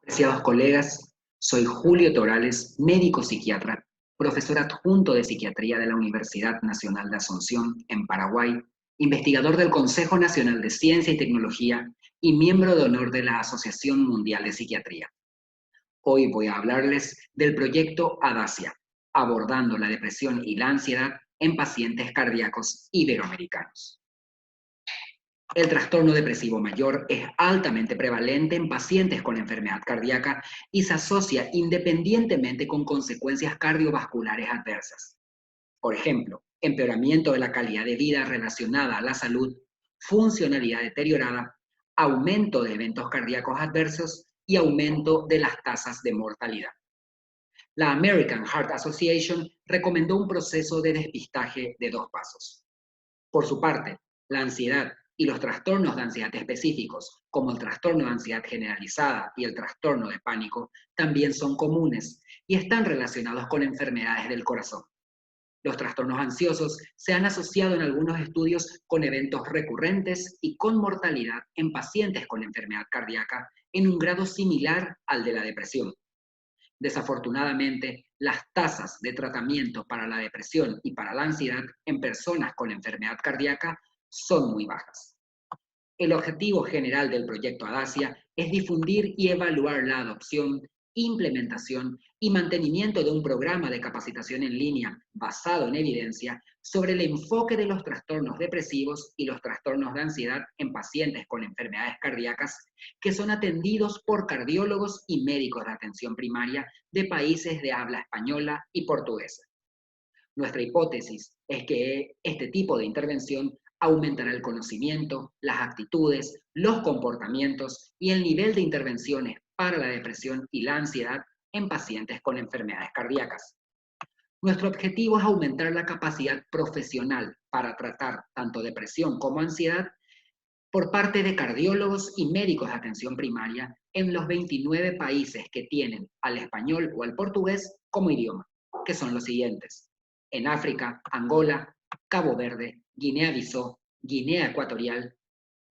Apreciados colegas, soy Julio Torales, médico psiquiatra, profesor adjunto de psiquiatría de la Universidad Nacional de Asunción, en Paraguay, investigador del Consejo Nacional de Ciencia y Tecnología y miembro de honor de la Asociación Mundial de Psiquiatría. Hoy voy a hablarles del proyecto ADASIA, abordando la depresión y la ansiedad en pacientes cardíacos iberoamericanos. El trastorno depresivo mayor es altamente prevalente en pacientes con enfermedad cardíaca y se asocia independientemente con consecuencias cardiovasculares adversas. Por ejemplo, empeoramiento de la calidad de vida relacionada a la salud, funcionalidad deteriorada, aumento de eventos cardíacos adversos y aumento de las tasas de mortalidad. La American Heart Association recomendó un proceso de despistaje de 2 pasos. Por su parte, la ansiedad y los trastornos de ansiedad específicos, como el trastorno de ansiedad generalizada y el trastorno de pánico, también son comunes y están relacionados con enfermedades del corazón. Los trastornos ansiosos se han asociado en algunos estudios con eventos recurrentes y con mortalidad en pacientes con enfermedad cardíaca en un grado similar al de la depresión. Desafortunadamente, las tasas de tratamiento para la depresión y para la ansiedad en personas con enfermedad cardíaca son muy bajas. El objetivo general del proyecto ADASIA es difundir y evaluar la adopción, implementación y mantenimiento de un programa de capacitación en línea basado en evidencia sobre el enfoque de los trastornos depresivos y los trastornos de ansiedad en pacientes con enfermedades cardíacas que son atendidos por cardiólogos y médicos de atención primaria de países de habla española y portuguesa. Nuestra hipótesis es que este tipo de intervención aumentará el conocimiento, las actitudes, los comportamientos y el nivel de intervenciones para la depresión y la ansiedad en pacientes con enfermedades cardíacas. Nuestro objetivo es aumentar la capacidad profesional para tratar tanto depresión como ansiedad por parte de cardiólogos y médicos de atención primaria en los 29 países que tienen al español o al portugués como idioma, que son los siguientes: en África, Angola, Cabo Verde, Guinea-Bissau, Guinea Ecuatorial,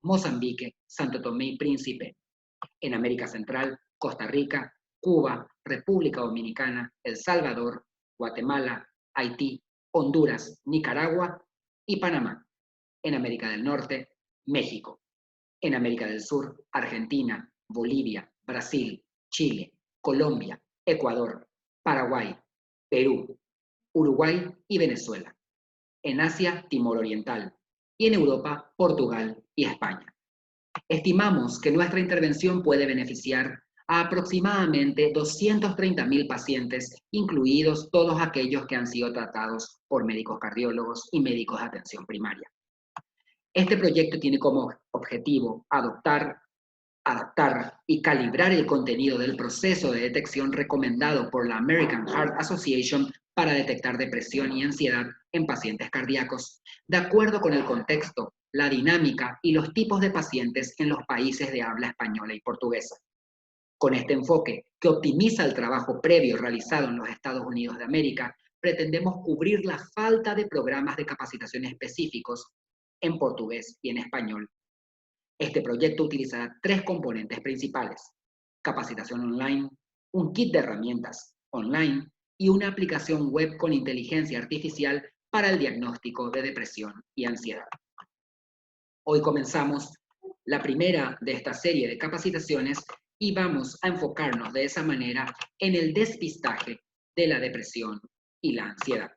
Mozambique, Santo Tomé y Príncipe; en América Central, Costa Rica, Cuba, República Dominicana, El Salvador, Guatemala, Haití, Honduras, Nicaragua y Panamá; en América del Norte, México; en América del Sur, Argentina, Bolivia, Brasil, Chile, Colombia, Ecuador, Paraguay, Perú, Uruguay y Venezuela; en Asia, Timor Oriental; y en Europa, Portugal y España. Estimamos que nuestra intervención puede beneficiar a aproximadamente 230.000 pacientes, incluidos todos aquellos que han sido tratados por médicos cardiólogos y médicos de atención primaria. Este proyecto tiene como objetivo adaptar y calibrar el contenido del proceso de detección recomendado por la American Heart Association para detectar depresión y ansiedad en pacientes cardíacos, de acuerdo con el contexto, la dinámica y los tipos de pacientes en los países de habla española y portuguesa. Con este enfoque, que optimiza el trabajo previo realizado en los Estados Unidos de América, pretendemos cubrir la falta de programas de capacitación específicos en portugués y en español. Este proyecto utilizará 3 componentes principales: capacitación online, un kit de herramientas online y una aplicación web con inteligencia artificial para el diagnóstico de depresión y ansiedad. Hoy comenzamos la primera de esta serie de capacitaciones y vamos a enfocarnos de esa manera en el despistaje de la depresión y la ansiedad.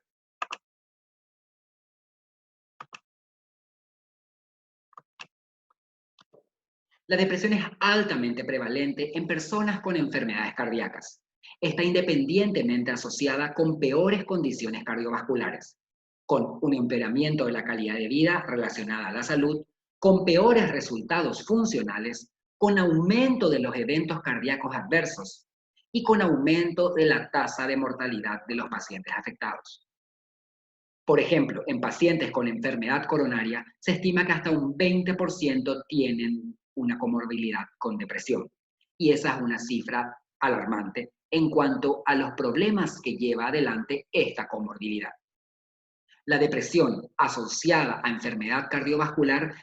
La depresión es altamente prevalente en personas con enfermedades cardíacas. Está independientemente asociada con peores condiciones cardiovasculares, con un empeoramiento de la calidad de vida relacionada a la salud, con peores resultados funcionales, con aumento de los eventos cardíacos adversos y con aumento de la tasa de mortalidad de los pacientes afectados. Por ejemplo, en pacientes con enfermedad coronaria se estima que hasta un 20% tienen una comorbilidad con depresión. Y esa es una cifra alarmante en cuanto a los problemas que lleva adelante esta comorbilidad. La depresión asociada a enfermedad cardiovascular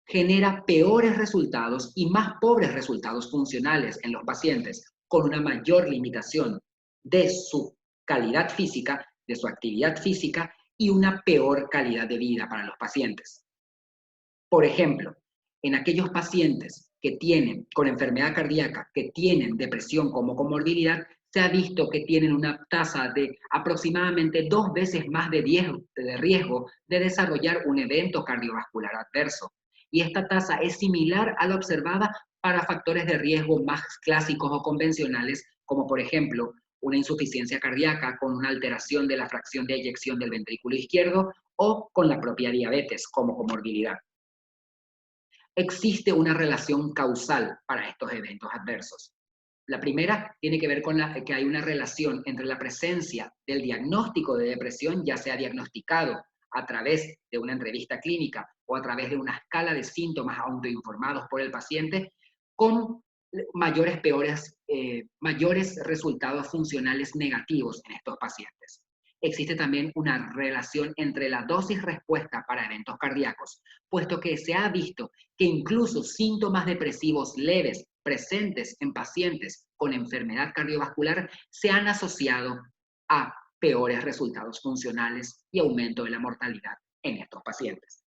genera peores resultados y más pobres resultados funcionales en los pacientes, con una mayor limitación de su calidad física, de su actividad física y una peor calidad de vida para los pacientes. Por ejemplo, en aquellos pacientes que tienen con enfermedad cardíaca, que tienen depresión como comorbilidad, se ha visto que tienen una tasa de aproximadamente 2 veces más de riesgo de desarrollar un evento cardiovascular adverso. Y esta tasa es similar a la observada para factores de riesgo más clásicos o convencionales, como por ejemplo una insuficiencia cardíaca con una alteración de la fracción de eyección del ventrículo izquierdo o con la propia diabetes como comorbilidad. Existe una relación causal para estos eventos adversos. La primera tiene que ver con que hay una relación entre la presencia del diagnóstico de depresión, ya sea diagnosticado a través de una entrevista clínica o a través de una escala de síntomas autoinformados por el paciente, con mayores resultados funcionales negativos en estos pacientes. Existe también una relación entre la dosis-respuesta para eventos cardíacos, puesto que se ha visto que incluso síntomas depresivos leves presentes en pacientes con enfermedad cardiovascular se han asociado a peores resultados funcionales y aumento de la mortalidad en estos pacientes.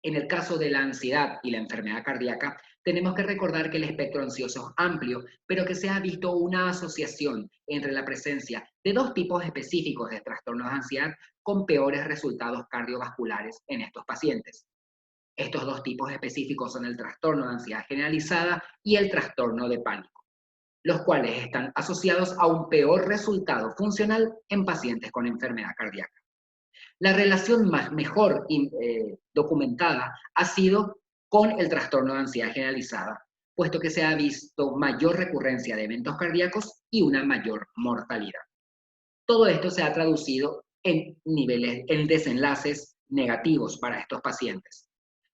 En el caso de la ansiedad y la enfermedad cardíaca, tenemos que recordar que el espectro ansioso es amplio, pero que se ha visto una asociación entre la presencia de dos tipos específicos de trastornos de ansiedad con peores resultados cardiovasculares en estos pacientes. Estos dos tipos específicos son el trastorno de ansiedad generalizada y el trastorno de pánico, los cuales están asociados a un peor resultado funcional en pacientes con enfermedad cardíaca. La relación mejor documentada ha sido con el trastorno de ansiedad generalizada, puesto que se ha visto mayor recurrencia de eventos cardíacos y una mayor mortalidad. Todo esto se ha traducido en desenlaces negativos para estos pacientes.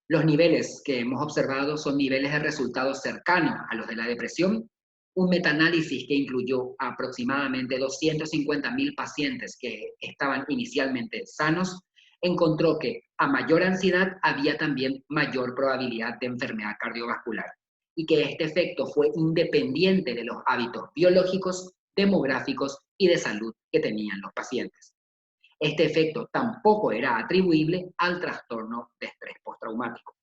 Los niveles que hemos observado son niveles de resultados cercanos a los de la depresión. Un metaanálisis que incluyó a aproximadamente 250.000 pacientes que estaban inicialmente sanos, encontró que a mayor ansiedad había también mayor probabilidad de enfermedad cardiovascular y que este efecto fue independiente de los hábitos biológicos, demográficos y de salud que tenían los pacientes. Este efecto tampoco era atribuible al trastorno de estrés postraumático.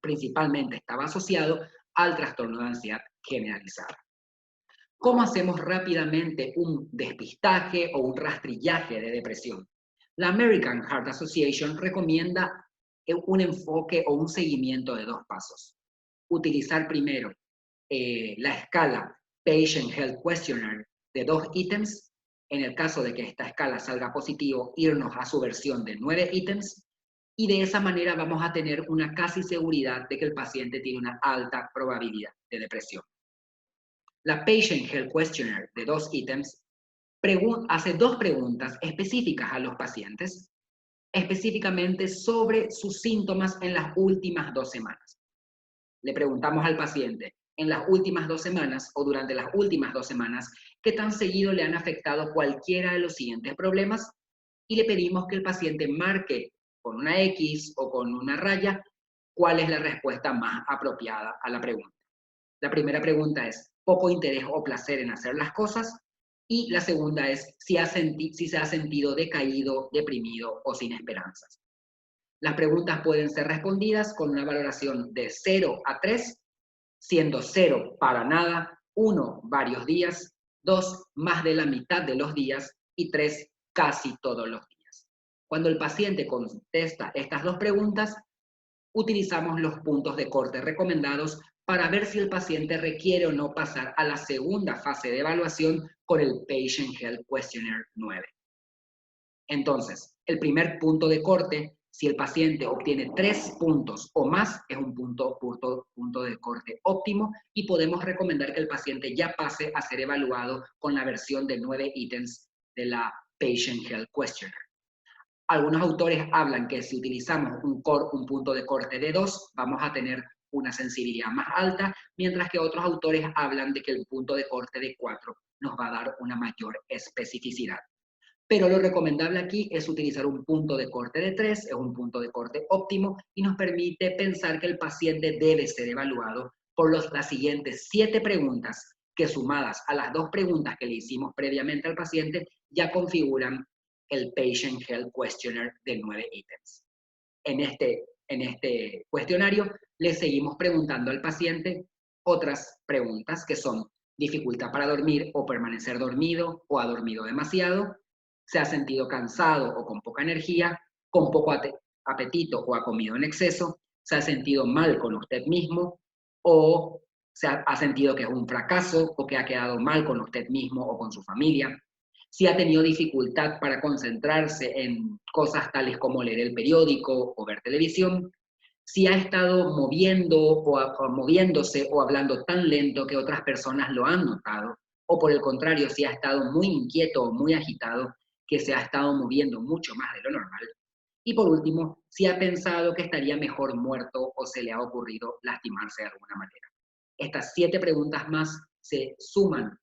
Principalmente estaba asociado al trastorno de ansiedad generalizada. ¿Cómo hacemos rápidamente un despistaje o un rastrillaje de depresión? La American Heart Association recomienda un enfoque o un seguimiento de 2 pasos. Utilizar primero la escala Patient Health Questionnaire de 2 ítems. En el caso de que esta escala salga positivo, irnos a su versión de 9 ítems. Y de esa manera vamos a tener una casi seguridad de que el paciente tiene una alta probabilidad de depresión. La Patient Health Questionnaire de 2 ítems hace 2 preguntas específicas a los pacientes, específicamente sobre sus síntomas en las últimas 2 semanas. Le preguntamos al paciente, en las últimas 2 semanas o durante las últimas 2 semanas, ¿qué tan seguido le han afectado cualquiera de los siguientes problemas? Y le pedimos que el paciente marque con una X o con una raya cuál es la respuesta más apropiada a la pregunta. La primera pregunta es poco interés o placer en hacer las cosas, y la segunda es si se ha sentido decaído, deprimido o sin esperanzas. Las preguntas pueden ser respondidas con una valoración de 0 a 3, siendo 0 para nada, 1 varios días, 2 más de la mitad de los días y 3 casi todos los días. Cuando el paciente contesta estas 2 preguntas, utilizamos los puntos de corte recomendados para ver si el paciente requiere o no pasar a la segunda fase de evaluación con el Patient Health Questionnaire 9. Entonces, el primer punto de corte, si el paciente obtiene 3 puntos o más, es un punto de corte óptimo y podemos recomendar que el paciente ya pase a ser evaluado con la versión de 9 ítems de la Patient Health Questionnaire. Algunos autores hablan que si utilizamos un punto de corte de 2, vamos a tener una sensibilidad más alta, mientras que otros autores hablan de que el punto de corte de 4 nos va a dar una mayor especificidad. Pero lo recomendable aquí es utilizar un punto de corte de 3, es un punto de corte óptimo y nos permite pensar que el paciente debe ser evaluado por las siguientes 7 preguntas que, sumadas a las 2 preguntas que le hicimos previamente al paciente, ya configuran el Patient Health Questionnaire de 9 ítems. En este cuestionario le seguimos preguntando al paciente otras preguntas que son: dificultad para dormir o permanecer dormido, o ha dormido demasiado, se ha sentido cansado o con poca energía, con poco apetito o ha comido en exceso, se ha sentido mal con usted mismo, o ha sentido que es un fracaso o que ha quedado mal con usted mismo o con su familia, si ha tenido dificultad para concentrarse en cosas tales como leer el periódico o ver televisión, si ha estado moviéndose o hablando tan lento que otras personas lo han notado, o por el contrario, si ha estado muy inquieto o muy agitado, que se ha estado moviendo mucho más de lo normal. Y por último, si ha pensado que estaría mejor muerto o se le ha ocurrido lastimarse de alguna manera. Estas 7 preguntas más se suman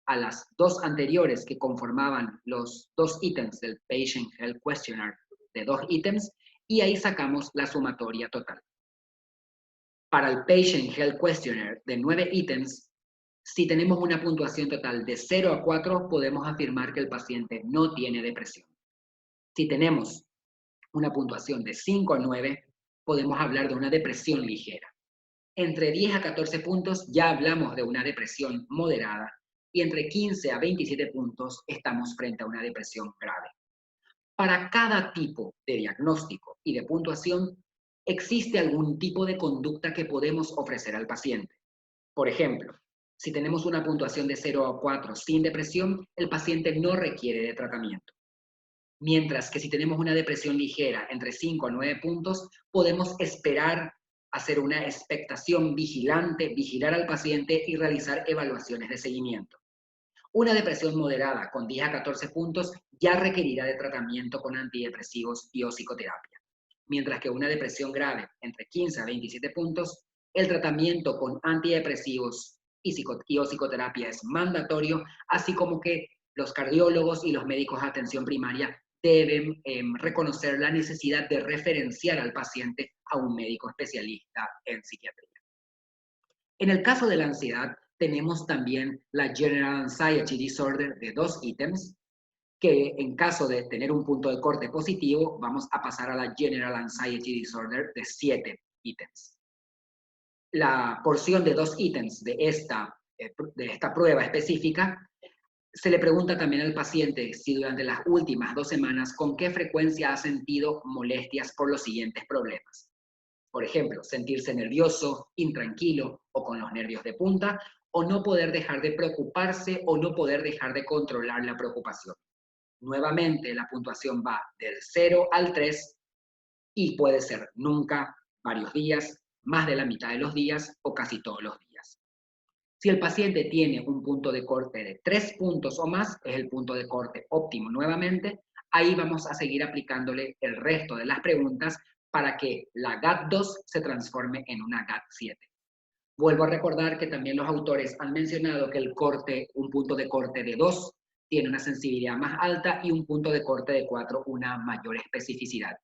a las 2 anteriores que conformaban los 2 ítems del Patient Health Questionnaire de 2 ítems, y ahí sacamos la sumatoria total. Para el Patient Health Questionnaire de 9 ítems, si tenemos una puntuación total de 0 a 4, podemos afirmar que el paciente no tiene depresión. Si tenemos una puntuación de 5 a 9, podemos hablar de una depresión ligera. Entre 10 a 14 puntos ya hablamos de una depresión moderada, y entre 15 a 27 puntos estamos frente a una depresión grave. Para cada tipo de diagnóstico y de puntuación, existe algún tipo de conducta que podemos ofrecer al paciente. Por ejemplo, si tenemos una puntuación de 0 a 4 sin depresión, el paciente no requiere de tratamiento. Mientras que si tenemos una depresión ligera entre 5 a 9 puntos, podemos esperar, hacer una expectación vigilante, vigilar al paciente y realizar evaluaciones de seguimiento. Una depresión moderada con 10 a 14 puntos ya requerirá de tratamiento con antidepresivos y o psicoterapia. Mientras que una depresión grave entre 15 a 27 puntos, el tratamiento con antidepresivos y o psicoterapia es mandatorio, así como que los cardiólogos y los médicos de atención primaria deben reconocer la necesidad de referenciar al paciente a un médico especialista en psiquiatría. En el caso de la ansiedad, tenemos también la General Anxiety Disorder de 2 ítems, que en caso de tener un punto de corte positivo, vamos a pasar a la General Anxiety Disorder de 7 ítems. La porción de 2 ítems de esta prueba específica, se le pregunta también al paciente si durante las últimas 2 semanas con qué frecuencia ha sentido molestias por los siguientes problemas. Por ejemplo, sentirse nervioso, intranquilo o con los nervios de punta, o no poder dejar de preocuparse o no poder dejar de controlar la preocupación. Nuevamente, la puntuación va del 0 al 3 y puede ser nunca, varios días, más de la mitad de los días o casi todos los días. Si el paciente tiene un punto de corte de 3 puntos o más, es el punto de corte óptimo nuevamente, ahí vamos a seguir aplicándole el resto de las preguntas para que la GAT2 se transforme en una GAT7. Vuelvo a recordar que también los autores han mencionado que un punto de corte de 2 tiene una sensibilidad más alta y un punto de corte de 4 una mayor especificidad.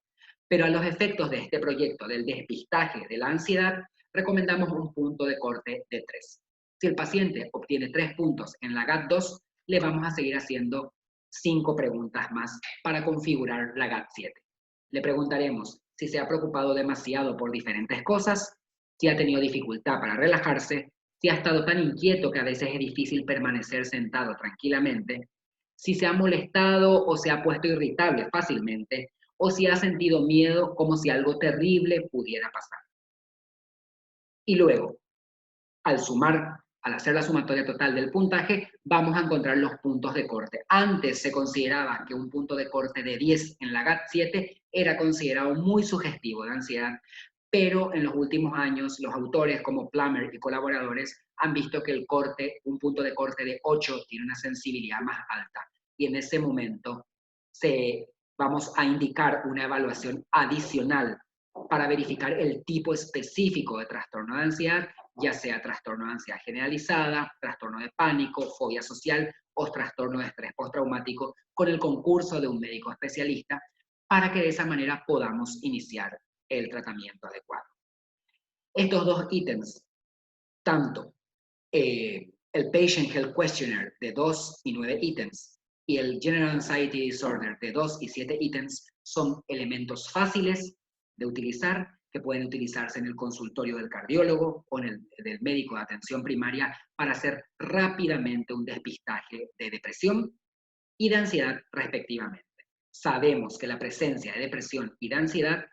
Pero a los efectos de este proyecto del despistaje de la ansiedad, recomendamos un punto de corte de 3. Si el paciente obtiene 3 puntos en la GAT2, le vamos a seguir haciendo 5 preguntas más para configurar la GAT7. Le preguntaremos si se ha preocupado demasiado por diferentes cosas, si ha tenido dificultad para relajarse, si ha estado tan inquieto que a veces es difícil permanecer sentado tranquilamente, si se ha molestado o se ha puesto irritable fácilmente, o si ha sentido miedo como si algo terrible pudiera pasar. Y luego, al hacer la sumatoria total del puntaje, vamos a encontrar los puntos de corte. Antes se consideraba que un punto de corte de 10 en la GAT7 era considerado muy sugestivo de ansiedad, pero en los últimos años los autores como Plummer y colaboradores han visto que un punto de corte de 8 tiene una sensibilidad más alta, y en ese momento vamos a indicar una evaluación adicional para verificar el tipo específico de trastorno de ansiedad, ya sea trastorno de ansiedad generalizada, trastorno de pánico, fobia social o trastorno de estrés postraumático con el concurso de un médico especialista para que de esa manera podamos iniciar el tratamiento adecuado. Estos dos ítems, tanto el Patient Health Questionnaire de 2 y 9 ítems y el General Anxiety Disorder de 2 y 7 ítems, son elementos fáciles de utilizar, que pueden utilizarse en el consultorio del cardiólogo o en el del médico de atención primaria para hacer rápidamente un despistaje de depresión y de ansiedad respectivamente. Sabemos que la presencia de depresión y de ansiedad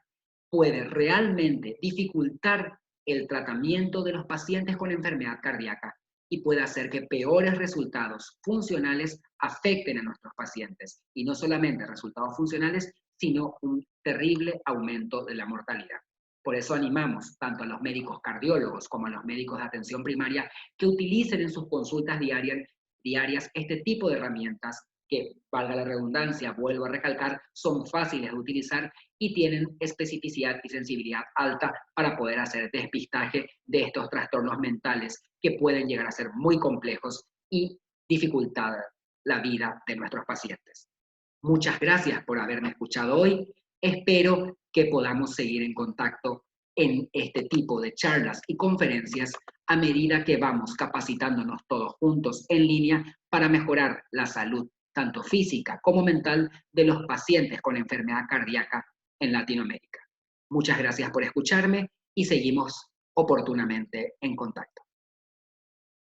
puede realmente dificultar el tratamiento de los pacientes con enfermedad cardíaca y puede hacer que peores resultados funcionales afecten a nuestros pacientes. Y no solamente resultados funcionales, sino un terrible aumento de la mortalidad. Por eso animamos tanto a los médicos cardiólogos como a los médicos de atención primaria que utilicen en sus consultas diarias este tipo de herramientas que, valga la redundancia, vuelvo a recalcar, son fáciles de utilizar y tienen especificidad y sensibilidad alta para poder hacer despistaje de estos trastornos mentales que pueden llegar a ser muy complejos y dificultar la vida de nuestros pacientes. Muchas gracias por haberme escuchado hoy. Espero que podamos seguir en contacto en este tipo de charlas y conferencias a medida que vamos capacitándonos todos juntos en línea para mejorar la salud, tanto física como mental, de los pacientes con enfermedad cardíaca en Latinoamérica. Muchas gracias por escucharme y seguimos oportunamente en contacto.